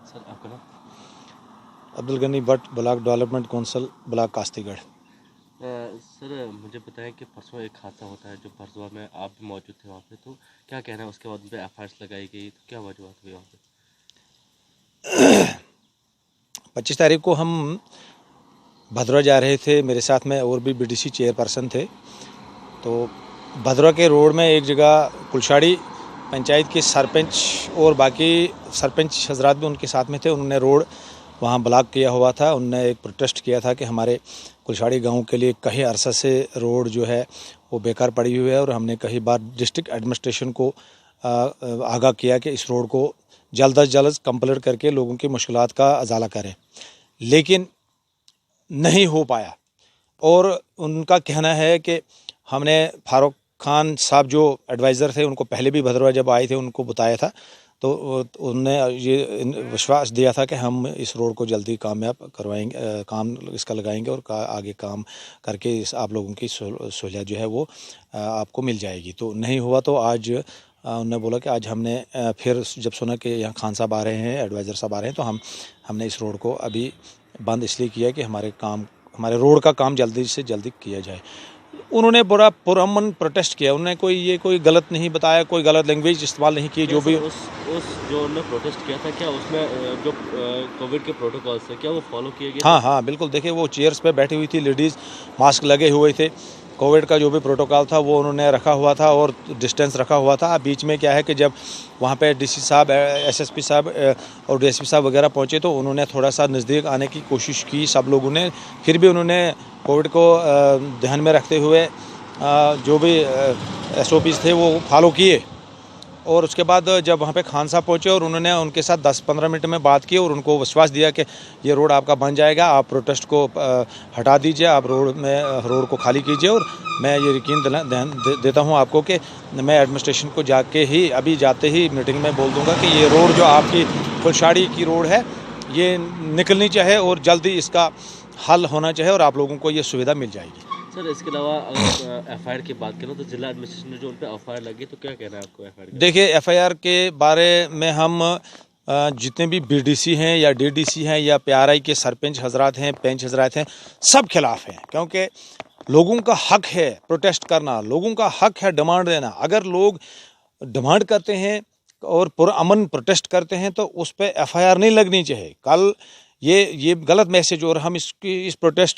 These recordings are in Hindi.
सर आपका नाम? Abdul Gani Bhat, block development council, block Kastigarh. Sir मुझे पता है कि परसों एक हादसा होता है जो भरसवा में आप भी मौजूद थे वहाँ पे, तो क्या कहना है उसके बाद उन पर एफ लगाई गई, तो क्या वजूहत हुई वहाँ पे? 25 तारीख को हम भदरवा जा रहे थे, मेरे साथ में और भी बीडीसी चेयरपर्सन थे। तो भदरवा के रोड में एक जगह कुलशाड़ी पंचायत के सरपंच और बाकी सरपंच हजरात भी उनके साथ में थे। उन्होंने रोड वहाँ ब्लॉक किया हुआ था। उन्होंने एक प्रोटेस्ट किया था कि हमारे कुलशाड़ी गांव के लिए कई अरसा से रोड जो है वो बेकार पड़ी हुई है, और हमने कई बार डिस्ट्रिक्ट एडमिनिस्ट्रेशन को आगाह किया कि इस रोड को जल्द अज जल्द कंप्लीट करके लोगों की मुश्किलात का अजाला करें, लेकिन नहीं हो पाया। और उनका कहना है कि हमने फारूक खान साहब जो एडवाइज़र थे उनको पहले भी भदरवा जब आए थे उनको बताया था, तो उनने ये विश्वास दिया था कि हम इस रोड को जल्दी कामयाब करवाएंगे, काम इसका लगाएंगे और आगे काम करके इस आप लोगों की सहूलियत जो है वो आपको मिल जाएगी। तो नहीं हुआ। तो आज उन्होंने बोला कि आज हमने फिर जब सुना कि यहाँ खान साहब आ रहे हैं, एडवाइज़र साहब आ रहे हैं, तो हमने इस रोड को अभी बंद इसलिए किया कि हमारे रोड का काम जल्दी से जल्दी किया जाए। उन्होंने बड़ा पुरअमन प्रोटेस्ट किया। उन्होंने कोई गलत नहीं बताया, कोई गलत लैंग्वेज इस्तेमाल नहीं की। जो भी उस जो उन्होंने प्रोटेस्ट किया था, क्या उसमें जो कोविड के प्रोटोकॉल्स है क्या वो फॉलो किए गए? हाँ बिल्कुल। देखिए वो चेयर्स पे बैठी हुई थी लेडीज़, मास्क लगे हुए थे। कोविड का जो भी प्रोटोकॉल था वो उन्होंने रखा हुआ था और डिस्टेंस रखा हुआ था। बीच में क्या है कि जब वहाँ पे डीसी साहब, एसएसपी साहब और डीएसपी साहब वगैरह पहुँचे तो उन्होंने थोड़ा सा नज़दीक आने की कोशिश की सब लोगों ने। फिर भी उन्होंने कोविड को ध्यान में रखते हुए जो भी SOPs थे वो फॉलो किए। और उसके बाद जब वहाँ पे खान साहब पहुँचे और उन्होंने उनके साथ 10-15 मिनट में बात की और उनको विश्वास दिया कि ये रोड आपका बन जाएगा, आप प्रोटेस्ट को हटा दीजिए, आप रोड को खाली कीजिए। और मैं ये यकीन देता हूँ आपको कि मैं एडमिनिस्ट्रेशन को अभी जाते ही मीटिंग में बोल दूँगा कि ये रोड जो आपकी कुलशाड़ी की रोड है ये निकलनी चाहिए और जल्दी इसका हल होना चाहिए और आप लोगों को ये सुविधा मिल जाएगी। सर इसके अलावा अगर एफआईआर की बात करें तो जिला एडमिनिस्ट्रेशन ने जो उन पर एफआईआर लगी, तो क्या कहना है आपको एफआईआर? देखिए एफआईआर के बारे में हम जितने भी बीडीसी हैं या डीडीसी हैं या PRI के सरपंच हजरात हैं, पंच हजरात हैं, सब खिलाफ हैं। क्योंकि लोगों का हक है प्रोटेस्ट करना, लोगों का हक है डिमांड देना। अगर लोग डिमांड करते हैं और पुरअमन प्रोटेस्ट करते हैं तो उस पर एफआईआर नहीं लगनी चाहिए। कल ये गलत मैसेज, और हम इस प्रोटेस्ट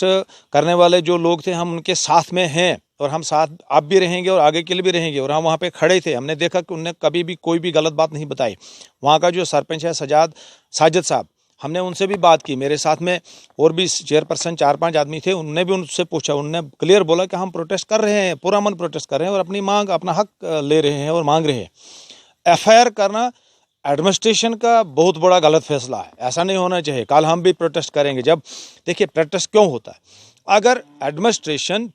करने वाले जो लोग थे हम उनके साथ में हैं और हम साथ अब भी रहेंगे और आगे के लिए भी रहेंगे। और हम वहाँ पे खड़े थे, हमने देखा कि उनने कभी भी कोई भी गलत बात नहीं बताई। वहाँ का जो सरपंच है साजिद साहब, हमने उनसे भी बात की। मेरे साथ में और भी चेयरपर्सन 4-5 आदमी थे, उनने भी उनसे पूछा। उनने क्लियर बोला कि हम प्रोटेस्ट कर रहे हैं, पुरअमन प्रोटेस्ट कर रहे हैं और अपना हक ले रहे हैं और मांग रहे हैं। एफआईआर करना एडमिनिस्ट्रेशन का बहुत बड़ा गलत फैसला है, ऐसा नहीं होना चाहिए। कल हम भी प्रोटेस्ट करेंगे। जब देखिए प्रोटेस्ट क्यों होता है, अगर एडमिनिस्ट्रेशन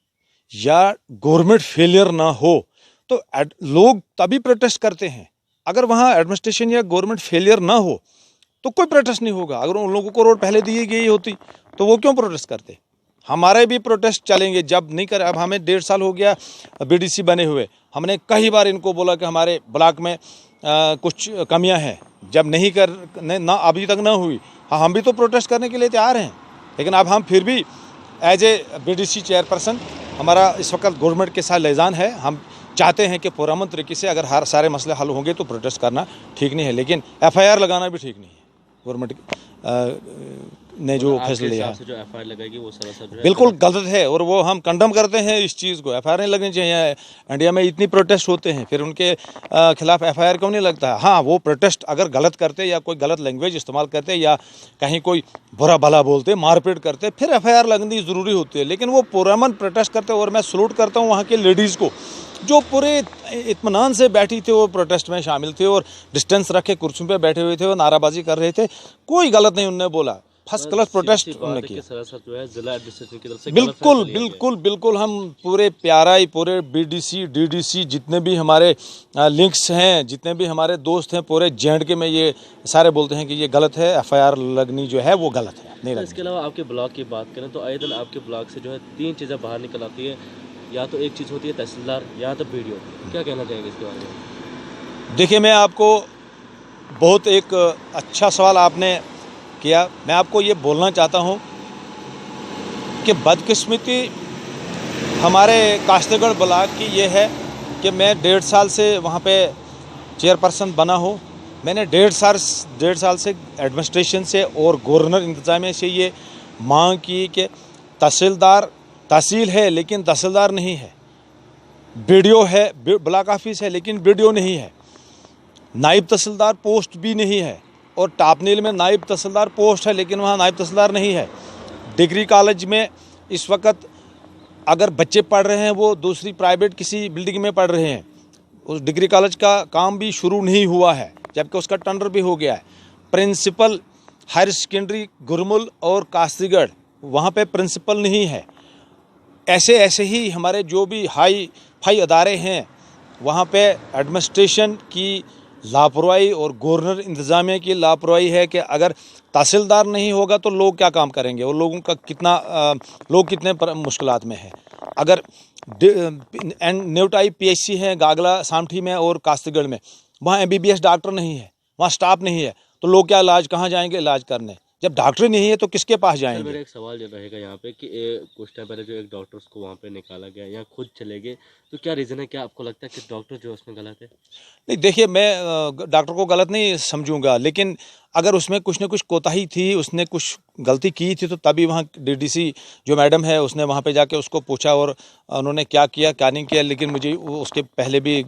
या गवर्नमेंट फेलियर ना हो तो लोग तभी प्रोटेस्ट करते हैं। अगर वहाँ एडमिनिस्ट्रेशन या गवर्नमेंट फेलियर ना हो तो कोई प्रोटेस्ट नहीं होगा। अगर उन लोगों को रोड पहले दी गई होती तो वो क्यों प्रोटेस्ट करते? हमारे भी प्रोटेस्ट चलेंगे जब नहीं कर। अब हमें 1.5 साल हो गया बीडीसी बने हुए। हमने कई बार इनको बोला कि हमारे ब्लॉक में कुछ कमियां हैं, जब ना अभी तक ना हुई। हाँ, हम भी तो प्रोटेस्ट करने के लिए तैयार हैं, लेकिन अब हम फिर भी एज ए बीडीसी चेयरपर्सन हमारा इस वक्त गवर्नमेंट के साथ लिजान है। हम चाहते हैं कि पुरअमन तरीके से अगर हर सारे मसले हल होंगे तो प्रोटेस्ट करना ठीक नहीं है, लेकिन एफआईआर लगाना भी ठीक नहीं है। गवर्नमेंट ने जो फैसला लिया है जो एफआईआर लगाएगी वो सरासर बिल्कुल गलत है और वो हम कंडम करते हैं इस चीज़ को। एफआईआर नहीं लगनी चाहिए। इंडिया में इतनी प्रोटेस्ट होते हैं, फिर उनके खिलाफ एफआईआर क्यों नहीं लगता है? हाँ, वो प्रोटेस्ट अगर गलत करते या कोई गलत लैंग्वेज इस्तेमाल करते या कहीं कोई बुरा भला बोलते, मारपीट करते, फिर एफआईआर लगनी ज़रूरी होती है। लेकिन वो पुरअमन प्रोटेस्ट करते। और मैं सलूट करता हूँ वहाँ के लेडीज़ को जो पूरे इत्मीनान से बैठी थी, वो प्रोटेस्ट में शामिल थे और डिस्टेंस रखे कुर्सियों पे बैठे हुए थे और नाराबाजी कर रहे थे। कोई गलत नहीं उन्होंने बोला, फर्स्ट क्लास प्रोटेस्ट उन्होंने किया। जो है जिला एडमिनिस्ट्रेशन की तरफ से बिल्कुल हम पूरे PRI, पूरे BDC DDC जितने भी हमारे लिंक्स हैं, जितने भी हमारे दोस्त हैं, पूरे JNK में ये सारे बोलते हैं कि ये गलत है, एफआईआर लगनी जो है वो गलत है, नहीं लगनी। इसके अलावा आपके ब्लॉक की बात करें तो आए दिन आपके ब्लॉक से जो है 3 चीज़ें बाहर निकल आती है। या तो एक चीज़ होती है तहसीलदार, या तो BDO। क्या कहना चाहेंगे इसके बारे में? देखिए मैं आपको बहुत एक अच्छा सवाल आपने किया। मैं आपको ये बोलना चाहता हूँ कि बदकिस्मती हमारे काश्तगढ़ ब्लॉक की ये है कि मैं 1.5 साल से वहाँ पे चेयरपर्सन बना हूँ। मैंने 1.5 साल से एडमिनिस्ट्रेशन से और गवर्नर इंतज़ामिया से ये मांग की कि तहसील है लेकिन तहसीलदार नहीं है, बीडीओ है, ब्लॉक ऑफिस है लेकिन बीडीओ नहीं है, नायब तहसीलदार पोस्ट भी नहीं है, और टापनील में नायब तहसीलदार पोस्ट है लेकिन वहाँ नायब तहसीलदार नहीं है। डिग्री कॉलेज में इस वक्त अगर बच्चे पढ़ रहे हैं वो दूसरी प्राइवेट किसी बिल्डिंग में पढ़ रहे हैं, उस डिग्री कॉलेज का काम भी शुरू नहीं हुआ है जबकि उसका टेंडर भी हो गया है। प्रिंसिपल हायर सेकेंडरी गुरमुल और कास्तीगढ़ वहाँ पे प्रिंसिपल नहीं है। ऐसे ही हमारे जो भी हाई फाई अदारे हैं वहाँ पे एडमिनिस्ट्रेशन की लापरवाही और गवर्नर इंतज़ामिया की लापरवाही है कि अगर तहसीलदार नहीं होगा तो लोग क्या काम करेंगे और लोगों का लोग कितने मुश्किलात में हैं। अगर न्यूटाई पीएचसी है गागला सामठी में और कास्तीगढ़ में, वहाँ एमबीबीएस डॉक्टर नहीं है, वहाँ स्टाफ नहीं है, तो लोग क्या कहाँ जाएंगे इलाज करने? जब डॉक्टर नहीं है तो किसके पास जाएंगे? मेरा एक सवाल जो रहेगा यहाँ पे कि कुछ टाइम पहले जो एक डॉक्टर को वहाँ पे निकाला गया या खुद चले गए, तो क्या रीज़न है? क्या आपको लगता है कि डॉक्टर जो उसमें गलत है? नहीं, देखिए मैं डॉक्टर को गलत नहीं समझूंगा, लेकिन अगर उसमें कुछ न कुछ कोताही थी, उसने कुछ गलती की थी तो तभी वहाँ डीडीसी जो मैडम है उसने वहाँ पे जाके उसको पूछा और उन्होंने क्या किया क्या नहीं किया। लेकिन मुझे उसके पहले भी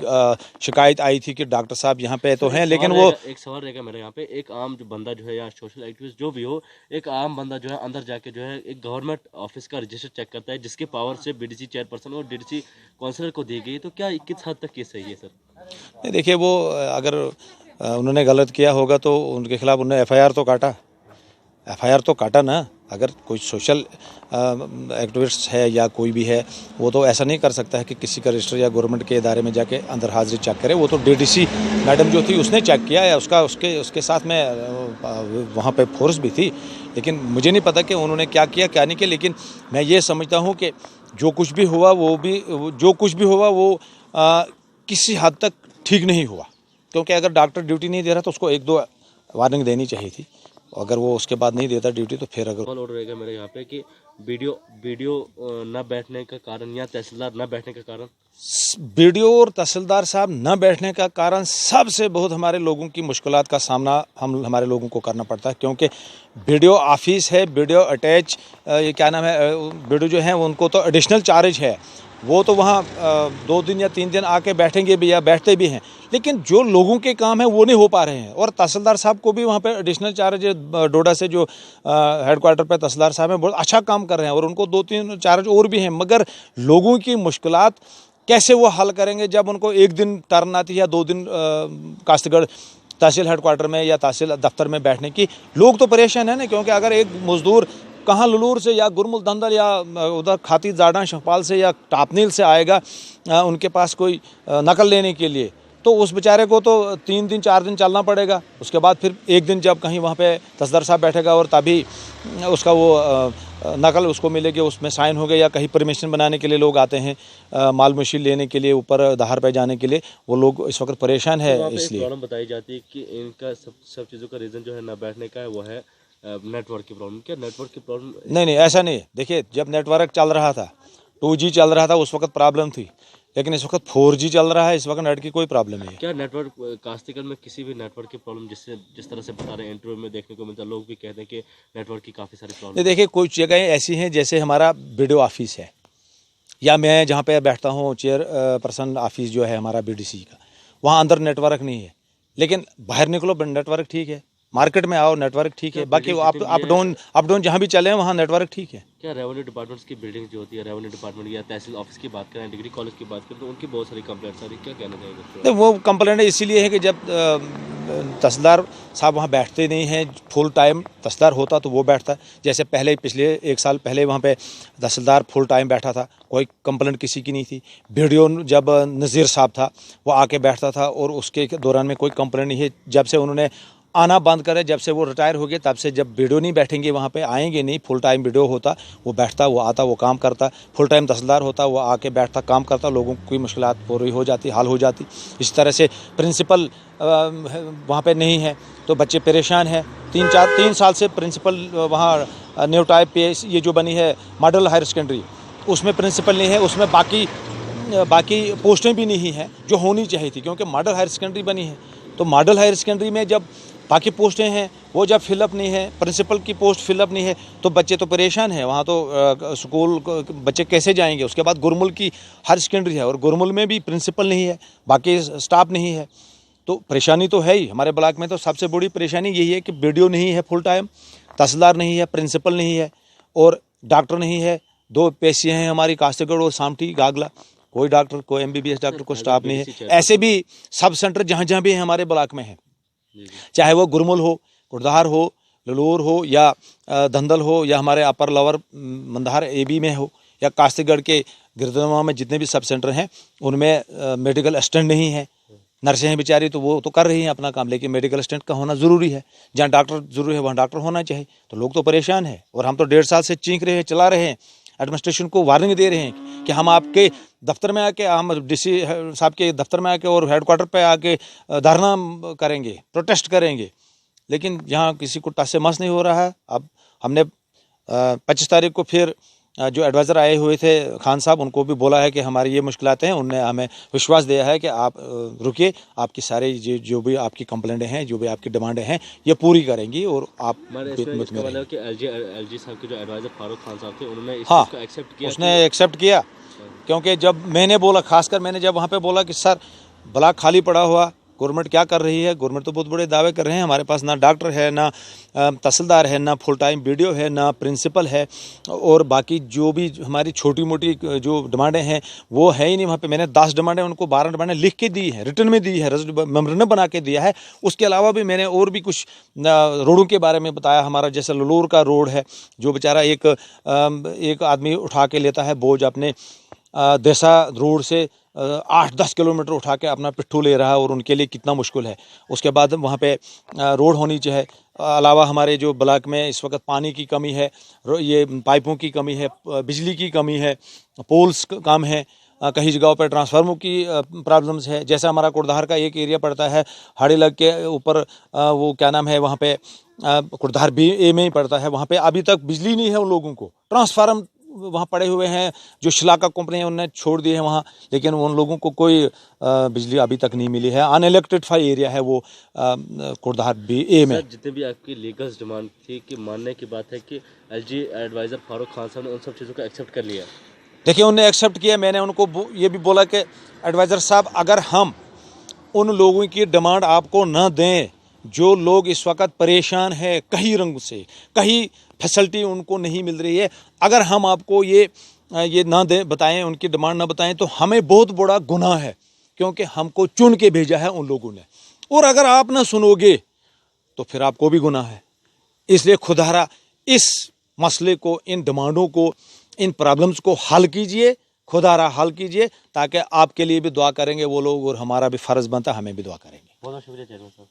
शिकायत आई थी कि डॉक्टर साहब यहाँ पे तो हैं, लेकिन वो एक सवाल रहेगा मेरे यहाँ पे, एक आम जो बंदा जो है या सोशल एक्टिविस्ट जो भी हो, एक आम बंदा जो है अंदर जाके जो है एक गवर्नमेंट ऑफिस का रजिस्टर चेक करता है जिसके पावर से बीडीसी चेयरपर्सन और डीडीसी काउंसलर को दी गई, तो क्या किस हद तक ये सही है सर? नहीं, देखिए वो अगर उन्होंने गलत किया होगा तो उनके खिलाफ उन्होंने एफआईआर तो काटा ना। अगर कोई सोशल एक्टिविस्ट है या कोई भी है वो तो ऐसा नहीं कर सकता है कि किसी का रजिस्टर या गवर्नमेंट के इदारे में जाके अंदर हाजिरी चेक करे। वो तो डीडीसी मैडम जो थी उसने चेक किया है, उसके साथ में वहाँ पे फोर्स भी थी, लेकिन मुझे नहीं पता कि उन्होंने क्या किया क्या नहीं किया। लेकिन मैं ये समझता हूँ कि जो कुछ भी हुआ वो किसी हद तक ठीक नहीं हुआ, क्योंकि अगर डॉक्टर ड्यूटी नहीं दे रहा तो उसको 1-2 वार्निंग देनी चाहिए थी। अगर वो उसके बाद नहीं देता ड्यूटी तो फिर अगर ऑर्डर रहेगा मेरे यहाँ पे कि वीडियो न बैठने का कारण या तहसीलदार न बैठने का कारण, बीडीओ और तहसीलदार साहब न बैठने का कारण सबसे बहुत हमारे लोगों की मुश्किलात का सामना हमारे लोगों को करना पड़ता है, क्योंकि बीडीओ ऑफिस है, बीडीओ अटैच ये क्या नाम है, बीडीओ जो है उनको तो एडिशनल चार्ज है, वो तो वहाँ 2 दिन या 3 दिन आके बैठेंगे भी या बैठते भी हैं, लेकिन जो लोगों के काम है वो नहीं हो पा रहे हैं। और तहसीलदार साहब को भी वहाँ पे एडिशनल चार्ज, डोडा से जो हेडक्वार्टर पे तहसीलदार साहब हैं बहुत अच्छा काम कर रहे हैं और उनको 2-3 चार्ज और भी हैं, मगर लोगों की मुश्किलात कैसे वो हल करेंगे जब उनको 1 दिन टर्न आती है या 2 दिन कास्तीगढ़ तहसील हेडक्वार्टर में या तहसील दफ्तर में बैठने की। लोग तो परेशान है ना, क्योंकि अगर एक मजदूर कहाँ लुलूर से या गुरमुल दंदल या उधर खाती जाडा शहपाल से या टापनील से आएगा उनके पास कोई नकल लेने के लिए, तो उस बेचारे को तो 3 दिन 4 दिन चलना पड़ेगा। उसके बाद फिर 1 दिन जब कहीं वहाँ पे तहसीलदार साहब बैठेगा और तभी उसका वो नकल उसको मिलेगी, उसमें साइन हो गए, या कहीं परमिशन बनाने के लिए लोग आते हैं माल मशीन लेने के लिए, ऊपर दहार पे जाने के लिए, वो लोग इस वक्त परेशान है। तो इसलिए प्रॉब्लम बताई जाती है कि इनका सब चीज़ों का रीज़न जो है ना बैठने का है वो है नेटवर्क की प्रॉब्लम। क्या नेटवर्क की प्रॉब्लम? नहीं, ऐसा नहीं। देखिए जब नेटवर्क चल रहा था, 2G चल रहा था, उस वक्त प्रॉब्लम थी, लेकिन इस वक्त 4G चल रहा है, इस वक्त नेट की कोई प्रॉब्लम नहीं है। क्या नेटवर्क कास्तीगढ़ में किसी भी नेटवर्क की प्रॉब्लम जिस तरह से बता रहे हैं इंटरव्यू में देखने को मिलता है, लोग भी कहते हैं कि नेटवर्क की काफ़ी सारी प्रॉब्लम? देखिए कुछ जगहें ऐसी हैं जैसे हमारा बीडीओ ऑफिस है या मैं जहाँ पे बैठता हूँ चेयर पर्सन ऑफिस जो है हमारा बीडीसी का, वहाँ अंदर नेटवर्क नहीं है, लेकिन बाहर निकलो नेटवर्क ठीक है, मार्केट में आओ नेटवर्क ठीक है, बाकी अप डाउन जहाँ भी चले वहाँ नेटवर्क ठीक है। क्या रेवेन्यू डिपार्टमेंट्स की बिल्डिंग जो होती है, रेवेन्यू डिपार्टमेंट या तहसील ऑफिस की बात करें, डिग्री कॉलेज की बात करें, तो उनकी बहुत सारी कंप्लेंट्स आ रही, क्या कहना चाहिए? नहीं, वो कंप्लेंट इसीलिए है कि जब तहसीलदार साहब वहाँ बैठते नहीं हैं फुल टाइम, तहसीलदार होता तो वो बैठता, जैसे पहले पिछले 1 साल पहले वहाँ पे तहसीलदार फुल टाइम बैठा था, कोई कंप्लेंट किसी की नहीं थी। बीडीओ जब नज़ीर साहब था वो आके बैठता था और उसके दौरान में कोई कंप्लेंट नहीं है। जब से उन्होंने आना बंद करे। जब से वो रिटायर हो गए तब से जब वीडियो नहीं बैठेंगे वहाँ पे, आएंगे नहीं, फुल टाइम वीडियो होता, वो बैठता, वो आता, वो काम करता, फुल टाइम तहसीलदार होता, वो आके बैठता, काम करता, लोगों की मुश्किलात पूरी हो जाती, हल हो जाती। इस तरह से प्रिंसिपल वहाँ पे नहीं है तो बच्चे परेशान हैं। 3 साल से प्रिंसिपल वहाँ न्यू टाइप पे ये जो बनी है मॉडल हायर सेकेंडरी, उसमें प्रिंसिपल नहीं है, उसमें बाकी पोस्टें भी नहीं हैं जो होनी चाहिए थी, क्योंकि मॉडल हायर सेकेंडरी बनी है। तो मॉडल हायर सेकेंडरी में जब बाकी पोस्टें हैं वो जब फिलअप नहीं है, प्रिंसिपल की पोस्ट फिलअप नहीं है, तो बच्चे तो परेशान हैं। वहाँ तो स्कूल बच्चे कैसे जाएंगे। उसके बाद गुरमुल की हायर सेकेंडरी है और गुरमुल में भी प्रिंसिपल नहीं है, बाकी स्टाफ नहीं है। तो परेशानी तो है ही। हमारे ब्लॉक में तो सबसे बड़ी परेशानी यही है कि वीडियो नहीं है फुल टाइम, तहसीलदार नहीं है, प्रिंसिपल नहीं है और डॉक्टर नहीं है। 2 पेशियाँ हैं हमारी, कास्तेगढ़ और सामठी गागला, कोई डॉक्टर, कोई MBBS डॉक्टर, कोई स्टाफ नहीं है। ऐसे भी सब सेंटर जहाँ जहाँ भी है हमारे ब्लॉक में है, चाहे वो गुरमुल हो, कुड़धार हो, ललूर हो या धंधल हो या हमारे अपर लवर मंदार AB में हो या कास्तेगढ़ के गिरदमा में जितने भी सब सेंटर हैं उनमें मेडिकल असिस्टेंट नहीं है। नर्सें हैं बेचारी, तो वो तो कर रही हैं अपना काम, लेकिन मेडिकल असिस्टेंट का होना ज़रूरी है। जहाँ डॉक्टर ज़रूरी है वहाँ डॉक्टर होना चाहिए। तो लोग तो परेशान हैं और हम तो 1.5 साल से चीख रहे हैं, चला रहे हैं, एडमिनिस्ट्रेशन को वार्निंग दे रहे हैं कि हम आपके दफ्तर में आके, हम DC साहब के दफ्तर में आके और हेडक्वार्टर पे आके धरना करेंगे, प्रोटेस्ट करेंगे, लेकिन यहाँ किसी को टस से मस नहीं हो रहा है। अब हमने 25 तारीख को फिर जो एडवाइज़र आए हुए थे खान साहब, उनको भी बोला है कि हमारी ये मुश्किलात हैं। उनने हमें विश्वास दिया है कि आप रुकिए, आपकी सारे जो भी आपकी कंप्लेंटें हैं, जो भी आपकी डिमांडें हैं, ये पूरी करेंगी और आप मतलब कि LG साहब के जो एडवाइज़र फारूक खान साहब थे, उन्होंने इस हाँ, चीज़ को एक्सेप्ट किया। उसने एक्सेप्ट किया, क्योंकि जब मैंने बोला, खासकर मैंने जब वहाँ पे बोला कि सर ब्लॉक खाली पड़ा हुआ, गवर्नमेंट क्या कर रही है, गवर्नमेंट तो बहुत बड़े दावे कर रहे हैं, हमारे पास ना डॉक्टर है, ना तहसीलदार है, ना फुल टाइम BDO है, ना प्रिंसिपल है, और बाकी जो भी हमारी छोटी मोटी जो डिमांडें हैं वो है ही नहीं वहाँ पे। मैंने 10 डिमांडें उनको 12 डिमांडें लिख के दी है, रिटर्न में दी है, मेमोरेंडम बना के दिया है। उसके अलावा भी मैंने और भी कुछ रोडों के बारे में बताया। हमारा जैसे ललूर का रोड है, जो बेचारा एक आदमी उठा के लेता है बोझ अपने देसा रोड से 8-10 किलोमीटर उठा के अपना पिट्ठू ले रहा है, और उनके लिए कितना मुश्किल है। उसके बाद वहाँ पे रोड होनी चाहिए। अलावा हमारे जो ब्लॉक में इस वक्त पानी की कमी है, ये पाइपों की कमी है, बिजली की कमी है, पोल्स कम है, कहीं जगहों पर ट्रांसफार्मर की प्रॉब्लम्स है। जैसे हमारा कुड़धार का एक एरिया पड़ता है हाड़ी लग के ऊपर, वो क्या नाम है, वहाँ पे कुड़धार BA में ही पड़ता है, वहाँ पे अभी तक बिजली नहीं है उन लोगों को। ट्रांसफार्मर वहाँ पड़े हुए हैं, जो शिलाका कंपनी है उन्होंने छोड़ दिए हैं वहाँ, लेकिन उन लोगों को कोई बिजली अभी तक नहीं मिली है। अनइलेक्ट्रिफाई एरिया है वो कुड़धार BA में। जितने भी आपकी लीगल डिमांड थी, कि मानने की बात है कि LG एडवाइज़र फारूक खान साहब ने उन सब चीज़ों को एक्सेप्ट कर लिया। देखिए, उन्होंने एक्सेप्ट किया। मैंने उनको ये भी बोला कि एडवाइज़र साहब, अगर हम उन लोगों की डिमांड आपको न दें जो लोग इस वक्त परेशान है, कहीं रंग से, कहीं फैसिलिटी उनको नहीं मिल रही है, अगर हम आपको ये ना दें, बताएं, उनकी डिमांड ना बताएं, तो हमें बहुत बड़ा गुनाह है, क्योंकि हमको चुन के भेजा है उन लोगों ने, और अगर आप ना सुनोगे तो फिर आपको भी गुनाह है। इसलिए खुदारा इस मसले को, इन डिमांडों को, इन प्रॉब्लम्स को हल कीजिए, खुदारा हल कीजिए, ताकि आपके लिए भी दुआ करेंगे वो लोग, और हमारा भी फ़र्ज़ बनता है, हमें भी दुआ करेंगे। बहुत बहुत शुक्रिया चेयरमैन साहब।